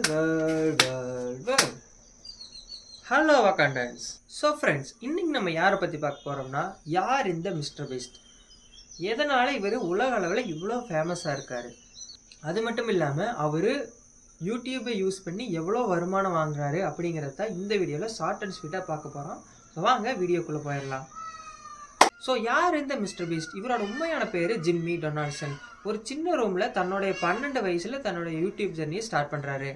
well. Hello வாக்காண்டன்ஸ். So friends, இன்னைக்கு நம்ம யாரை பற்றி பார்க்க போகிறோம்னா, யார் இந்த மிஸ்டர் பீஸ்ட், எதனால் இவர் உலக அளவில் இவ்வளோ ஃபேமஸாக இருக்கார், அது மட்டும் இல்லாமல் அவர் யூடியூப்பை யூஸ் பண்ணி எவ்வளோ வருமானம் வாங்குறாரு அப்படிங்கிறத இந்த வீடியோவில் ஷார்ட் அண்ட் ஸ்வீட்டாக பார்க்க போகிறோம். வாங்க வீடியோக்குள்ளே போயிடலாம். ஸோ யார் இந்த மிஸ்டர் பீஸ்ட்? இவரோட உண்மையான பேர் ஜிம்மி டொனால்ட்சன். ஒரு சின்ன ரூமில் தன்னுடைய 12 வயசில் தன்னுடைய யூடியூப் ஜர்னியை ஸ்டார்ட் பண்ணுறாரு.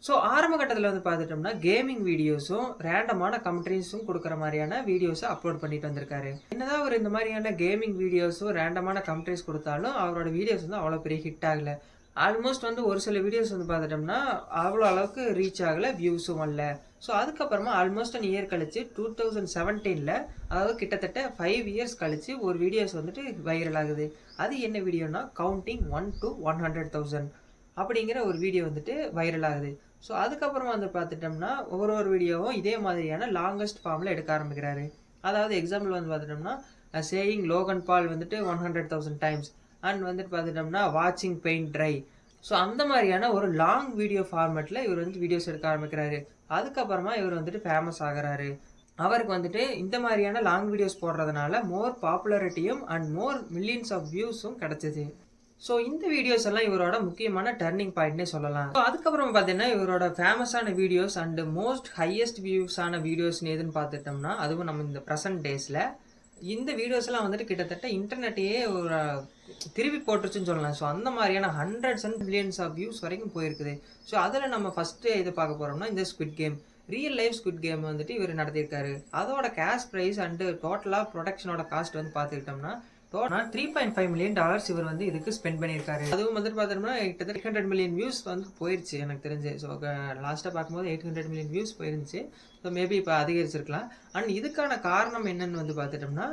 ஸோ ஆரம்ப கட்டத்தில் வந்து பார்த்துட்டோம்னா கேமிங் வீடியோஸும் ரேண்டமான கமெண்ட்ரிஸும் கொடுக்குற மாதிரியான வீடியோஸை அப்லோட் பண்ணிட்டு வந்திருக்காரு. என்னதான் அவர் இந்த மாதிரியான கேமிங் வீடியோஸும் ரேண்டமான கமெண்ட்ரிஸ் கொடுத்தாலும் அவரோட வீடியோஸ் வந்து அவ்வளோ பெரிய ஹிட் ஆகலை. ஆல்மோஸ்ட் வந்து ஒரு சில வீடியோஸ் வந்து பார்த்துட்டோம்னா அவ்வளோ அளவுக்கு ரீச் ஆகலை, வியூஸும் வரல. ஸோ அதுக்கப்புறமா ஆல்மோஸ்ட் 1 இயர் கழிச்சு 2017, அதாவது கிட்டத்தட்ட 5 இயர்ஸ் கழிச்சு ஒரு வீடியோஸ் வந்துட்டு வைரல் ஆகுது. அது என்ன வீடியோனா கவுண்டிங் 1 to 100,000 அப்படிங்கிற ஒரு வீடியோ வந்துட்டு வைரல் ஆகுது. ஸோ அதுக்கப்புறமா வந்து பார்த்துட்டோம்னா ஒரு வீடியோவும் இதே மாதிரியான லாங்கஸ்ட் ஃபார்மில் எடுக்க ஆரம்பிக்கிறாரு. அதாவது எக்ஸாம்பிள் வந்து பார்த்துட்டோம்னா சேயிங் லோகன் பால் வந்துட்டு 100,000 டைம்ஸ் அண்ட் வந்துட்டு பார்த்துட்டோம்னா வாட்சிங் பெயிண்ட் ட்ரை. ஸோ அந்த மாதிரியான ஒரு லாங் வீடியோ ஃபார்மேட்டில் இவர் வந்துட்டு வீடியோஸ் எடுக்க ஆரம்பிக்கிறாரு. அதுக்கப்புறமா இவர் வந்துட்டு ஃபேமஸ் ஆகிறாரு. அவருக்கு வந்துட்டு இந்த மாதிரியான லாங் வீடியோஸ் போடுறதுனால மோர் பாப்புலாரிட்டியும் அண்ட் மோர் மில்லியன்ஸ் ஆஃப் வியூஸும் கிடச்சிது. ஸோ இந்த வீடியோஸ் எல்லாம் இவரோட முக்கியமான டர்னிங் பாயிண்ட்னே சொல்லலாம். ஸோ அதுக்கப்புறம் பார்த்தீங்கன்னா இவரோட ஃபேமஸான வீடியோஸ் அண்ட் மோஸ்ட் ஹையஸ்ட் வியூஸான வீடியோஸ்னு எதுன்னு பார்த்துட்டோம்னா அதுவும் நம்ம இந்த ப்ரெசன்ட் டேஸில் இந்த வீடியோஸ்லாம் வந்துட்டு கிட்டத்தட்ட இன்டர்நெட்டையே ஒரு திருப்பி போட்டுருச்சுன்னு சொல்லலாம். ஸோ அந்த மாதிரியான hundreds and millions of views வரைக்கும் போயிருக்குது. ஸோ அதில் நம்ம ஃபஸ்ட்டு இது பார்க்க போகிறோம்னா இந்த squid game, real life squid game வந்துட்டு இவர் நடத்தியிருக்காரு. அதோட கேஷ் ப்ரைஸ் அண்டு டோட்டலாக ப்ரொடக்ஷனோட காஸ்ட் வந்து பார்த்துக்கிட்டோம்னா $3.5 million இவர் வந்து இதுக்கு ஸ்பெண்ட் பண்ணியிருக்காரு. அதுவும் வந்துட்டு பார்த்தோம்னா கிட்டத்தட்ட 800 million வியூஸ் வந்து போயிருச்சு எனக்கு தெரிஞ்சு. ஸோ லாஸ்ட்டாக பார்க்கும்போது 800 million வியூஸ் போயிருந்துச்சு. ஸோ மேபி இப்போ அதிகரிச்சிருக்கலாம். அண்ட் இதுக்கான காரணம் என்னன்னு வந்து பார்த்துட்டோம்னா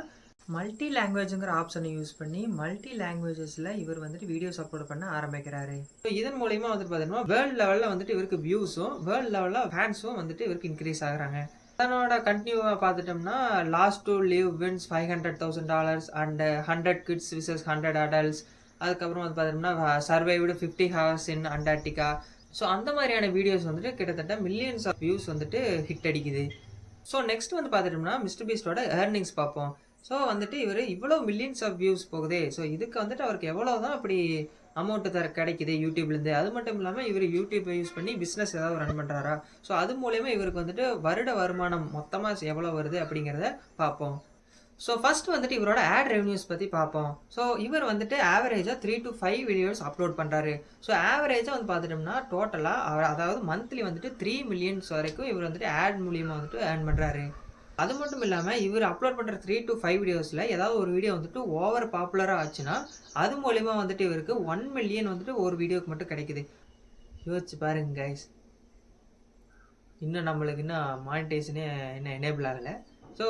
மல்டி லாங்குவேஜுங்கிற ஆப்ஷனை யூஸ் பண்ணி மல்டி லாங்குவேஜஸில் இவர் வந்துட்டு வீடியோஸ் அப்லோட் பண்ண ஆரம்பிக்கிறாரு. ஸோ இதன் மூலயமா வந்துட்டு பார்த்தீங்கன்னா வேர்ல்டு லெவலில் வந்துட்டு இவருக்கு வியூஸும் வேர்ல்டு லெவலில் ஃபேன்ஸும் வந்துட்டு இவருக்கு இன்க்ரீஸ் ஆகுறாங்க. அதனோட கண்டினியூவாக பார்த்துட்டோம்னா last to live wins $500,000 and 100 kids versus 100 adults. அதுக்கப்புறம் வந்து பார்த்தோம்னா survived 50 hours in Antarctica. So அந்த மாதிரியான வீடியோஸ் வந்துட்டு கிட்டத்தட்ட மில்லியன்ஸ் ஆஃப் வியூஸ் வந்துட்டு ஹிட் அடிக்குது. ஸோ நெக்ஸ்ட் வந்து பார்த்துட்டோம்னா மிஸ்டர் பீஸ்டோட ஏர்னிங்ஸ் பார்ப்போம். ஸோ வந்துட்டு இவர் இவ்வளோ மில்லியன்ஸ் ஆஃப் வியூஸ் போகுதே, ஸோ இதுக்கு வந்துட்டு அவருக்கு எவ்வளோ தான் அப்படி அமௌண்ட்டு கிடைக்குது யூடியூப்லேருந்து. அது மட்டும் இல்லாமல் இவர் யூடியூப்பை யூஸ் பண்ணி பிஸ்னஸ் ஏதாவது ரன் பண்ணுறாரா, ஸோ அது மூலயமா இவருக்கு வந்துட்டு வருட வருமானம் மொத்தமாக எவ்வளோ வருது அப்படிங்கிறத பார்ப்போம். ஸோ ஃபர்ஸ்ட் வந்துட்டு இவரோட ஆட் ரெவன்யூஸ் பற்றி பார்ப்போம். ஸோ இவர் வந்துட்டு ஆவரேஜாக 3 to 5 வீடியோஸ் அப்லோட் பண்ணுறாரு. ஸோ ஆவரேஜாக வந்து பார்த்துட்டோம்னா டோட்டலாக அதாவது மந்த்லி வந்துட்டு 3 million வரைக்கும் இவர் வந்துட்டு ஆட் மூலியமாக வந்துட்டு ஏர்ன் பண்ணுறாரு. அது மட்டும் இல்லாமல் இவர் அப்லோட் பண்ணுற 3 to 5 வீடியோஸில் ஏதாவது ஒரு வீடியோ வந்துட்டு ஓவர் பாப்புலராக ஆச்சுன்னா அது மூலயமா வந்துட்டு இவருக்கு 1 million வந்துட்டு ஒரு வீடியோக்கு மட்டும் கிடைக்குது. யோசிச்சு பாருங்க கைஸ், இன்னும் நம்மளுக்கு இன்னும் மானிட்டைசனே இன்னும் எனேபிள் ஆகலை. ஸோ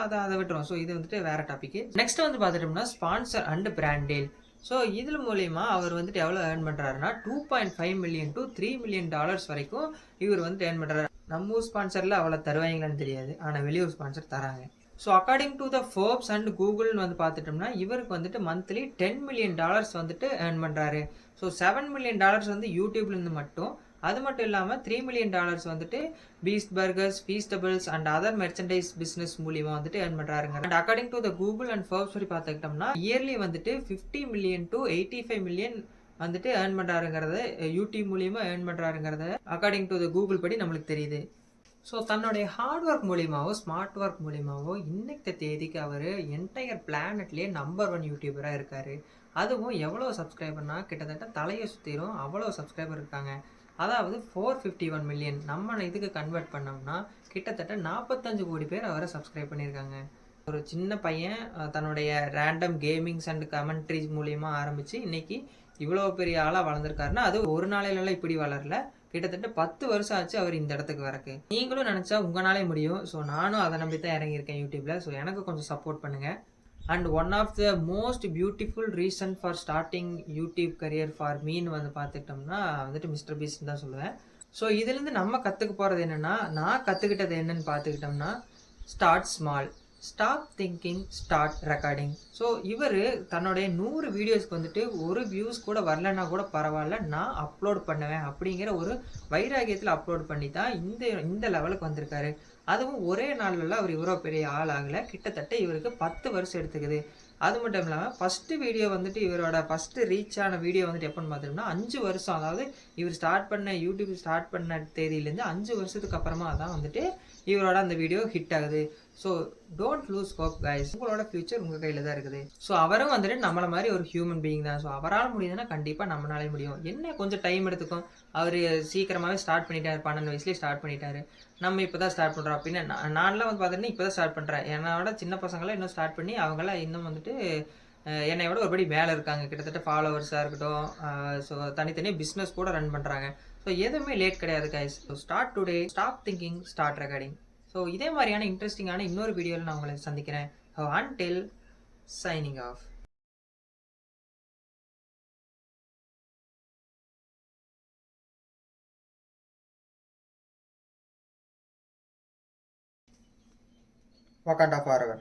அதை விட்டுரும். ஸோ இது வந்துட்டு வேறு டாபிக். நெக்ஸ்ட் வந்து பார்த்துட்டோம்னா sponsor and brand deal. So இதில் மூலயமா அவர் வந்துட்டு எவ்வளோ ஏர்ன் பண்ணுறாருன்னா $2.5 million to $3 million வரைக்கும் இவர் வந்துட்டு ஏர்ன் பண்ணுறாரு. நம்ம ஊர் ஸ்பான்சரில் அவ்வளோ தருவாங்களான்னு தெரியாது, ஆனால் வெளியூர் ஸ்பான்சர் தராங்க. So according to the Forbes and கூகுள்னு வந்து பார்த்துட்டோம்னா இவருக்கு வந்துட்டு மந்த்லி $10 million வந்துட்டு ஏர்ன் பண்ணுறாரு. ஸோ $7 million வந்து யூடியூப்லேருந்து மட்டும். அது மட்டும் இல்லாமல் $3 million வந்துட்டு beast burgers, feastables and other merchandise business மூலியமா வந்துட்டு ஏர்ன் பண்ணுறாருங்க. And according to the Google and Forbes படி பார்த்துக்கிட்டோம்னா இயர்லி வந்துட்டு 50 million to 85 million வந்துட்டு ஏர்ன் பண்ணுறாருங்கிறத யூடியூப் மூலியமா ஏர்ன் பண்ணுறாருங்கிறத அக்கார்டிங் டு த கூகுள் படி நம்மளுக்கு தெரியுது. ஸோ தன்னுடைய ஹார்ட் ஒர்க் மூலியமாவோ ஸ்மார்ட் ஒர்க் மூலியமாவோ இன்னைக்கு தேதிக்கு அவர் என்டையர் பிளானட்லேயே நம்பர் 1 யூடியூபராக இருக்கார். அதுவும் எவ்வளோ சப்ஸ்கிரைபர்னா கிட்டத்தட்ட தலையை சுற்றிரும் அவ்வளோ சப்ஸ்கிரைபர் இருக்காங்க. அதாவது 451 million நம்ம இதுக்கு கன்வெர்ட் பண்ணோம்னா கிட்டத்தட்ட 45 கோடி பேர் அவரை சப்ஸ்கிரைப் பண்ணியிருக்காங்க. ஒரு சின்ன பையன் தன்னுடைய ரேண்டம் கேமிங்ஸ் அண்ட் கமெண்ட்ரிஸ் மூலியமா ஆரம்பித்து இன்னைக்கு இவ்வளோ பெரிய ஆளாக வளர்ந்துருக்காருன்னா அது ஒரு நாளையிலலாம் இப்படி வளரல, கிட்டத்தட்ட 10 வருஷம் ஆச்சு அவர் இந்த இடத்துக்கு வரக்கு. நீங்களும் நினச்சா உங்களாலே முடியும். ஸோ நானும் அதை நம்பி தான் இறங்கியிருக்கேன் யூடியூப்பில். ஸோ எனக்கு கொஞ்சம் சப்போர்ட் பண்ணுங்கள். And one of the most beautiful reason for starting YouTube career for me வந்து பார்த்துக்கிட்டோம்னா வந்துட்டு மிஸ்டர் பீஸ்ட் தான் சொல்லுவேன். ஸோ இதுலேருந்து நம்ம கற்றுக்க போகிறது என்னென்னா, நான் கற்றுக்கிட்டது என்னன்னு பார்த்துக்கிட்டோம்னா start small. Stop thinking start recording. So இவர் தன்னுடைய 100 வீடியோஸ்க்கு வந்துட்டு ஒரு வியூஸ் கூட வரலன்னா கூட பரவாயில்ல, நான் அப்லோட் பண்ணுவேன் அப்படிங்கிற ஒரு வைராகியத்தில் அப்லோட் பண்ணி தான் இந்த இந்த லெவலுக்கு வந்திருக்காரு. அதுவும் ஒரே நாள்ல அவர் இவ்வளோ பெரிய ஆள் ஆகலை. கிட்டத்தட்ட இவருக்கு 10 வருஷம் எடுத்துக்குது. அது மட்டும் இல்லாமல் ஃபஸ்ட்டு வீடியோ வந்துட்டு இவரோட ஃபஸ்ட்டு ரீச் ஆன வீடியோ வந்துட்டு எப்போன்னு பார்த்தோம்னா 5 வருஷம், அதாவது இவர் ஸ்டார்ட் பண்ண யூடியூப் ஸ்டார்ட் பண்ண தேதியிலேருந்து 5 வருஷத்துக்கு அப்புறமா தான் வந்துட்டு இவரோட அந்த வீடியோ ஹிட் ஆகுது. So don't loose hope guys. உங்களோட ஃபியூச்சர் உங்கள் கையில் தான் இருக்குது. ஸோ அவரும் வந்துட்டு நம்மளை மாதிரி ஒரு ஹியூமன் பீயிங் தான். ஸோ அவரால் முடியுதுன்னா கண்டிப்பாக நம்மளாலே முடியும். என்ன கொஞ்சம் டைம் எடுத்துக்கும். அவர் சீக்கிரமாகவே ஸ்டார்ட் பண்ணிட்டார், 12 வயசுலேயே ஸ்டார்ட் பண்ணிட்டாரு. நம்ம இப்போ தான் ஸ்டார்ட் பண்ணுறோம் அப்படின்னு நான்லாம் வந்து பார்த்தீங்கன்னா இப்போ தான் ஸ்டார்ட் பண்ணுறேன். என்னோட சின்ன பசங்களாம் இன்னும் ஸ்டார்ட் பண்ணி அவங்களாம் இன்னும் வந்துட்டு என்னை விட ஒருபடி மேலே இருக்காங்க. கிட்டத்தட்ட ஃபாலோவர்ஸாக இருக்கட்டும், ஸோ தனித்தனியாக பிஸ்னஸ் கூட ரன் பண்ணுறாங்க. ஸோ எதுவுமே லேட் கிடையாது guys. So start today, stop thinking, start recording. So இதே மாதிரியான இன்ட்ரெஸ்டிங்கான இன்னொரு வீடியோவில் நான் உங்களை சந்திக்கிறேன். Until signing off. Wakanda forever.